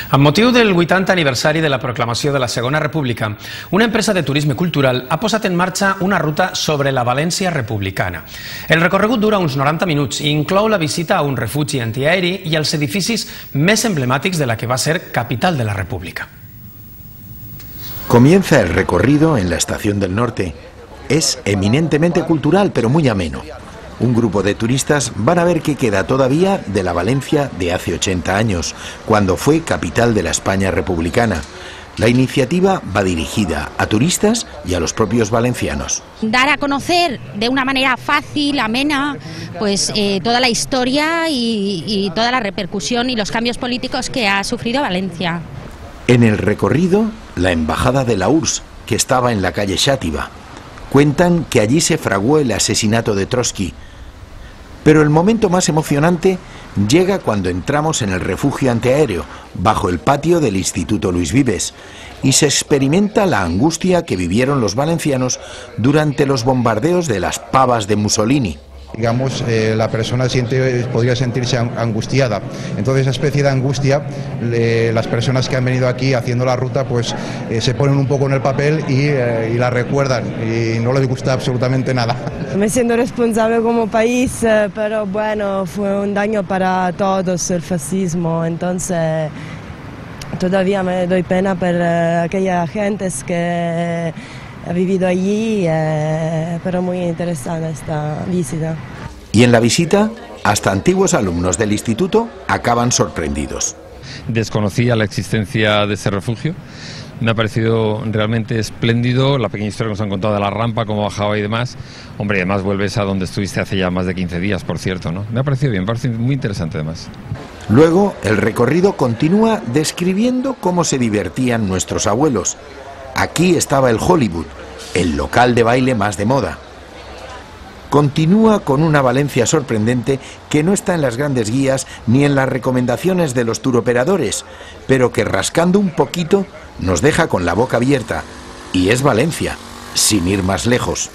Amb motiu del 80 aniversari de la proclamació de la Segona República, una empresa de turisme cultural ha posat en marxa una ruta sobre la València republicana. El recorregut dura uns 90 minuts i inclou la visita a un refugi antiaeri i als edificis més emblemàtics de la que va ser capital de la República. Comienza el recorrido en la Estación del Norte. Es eminentemente cultural, pero muy ameno. Un grupo de turistas van a ver qué queda todavía de la Valencia de hace 80 años, cuando fue capital de la España republicana. La iniciativa va dirigida a turistas y a los propios valencianos. Dar a conocer de una manera fácil, amena, pues toda la historia y toda la repercusión y los cambios políticos que ha sufrido Valencia. En el recorrido, la embajada de la URSS, que estaba en la calle Xàtiva. Cuentan que allí se fraguó el asesinato de Trotsky. Pero el momento más emocionante llega cuando entramos en el refugio antiaéreo, bajo el patio del Instituto Luis Vives, y se experimenta la angustia que vivieron los valencianos durante los bombardeos de las pavas de Mussolini. Digamos, la persona podría sentirse angustiada. Entonces, esa especie de angustia, las personas que han venido aquí haciendo la ruta, pues se ponen un poco en el papel y la recuerdan y no les gusta absolutamente nada. Me siento responsable como país, pero bueno, fue un daño para todos el fascismo, entonces todavía me doy pena por aquellas gentes que ha vivido allí, pero muy interesante esta visita. Y en la visita, hasta antiguos alumnos del instituto acaban sorprendidos. Desconocía la existencia de ese refugio. Me ha parecido realmente espléndido la pequeña historia que nos han contado de la rampa, cómo bajaba y demás. Hombre, y además vuelves a donde estuviste hace ya más de 15 días, por cierto, ¿no? Me ha parecido bien, me parece muy interesante además. Luego, el recorrido continúa describiendo cómo se divertían nuestros abuelos. Aquí estaba el Hollywood, el local de baile más de moda. Continúa con una Valencia sorprendente que no está en las grandes guías ni en las recomendaciones de los turoperadores, pero que rascando un poquito nos deja con la boca abierta. Y es Valencia, sin ir más lejos.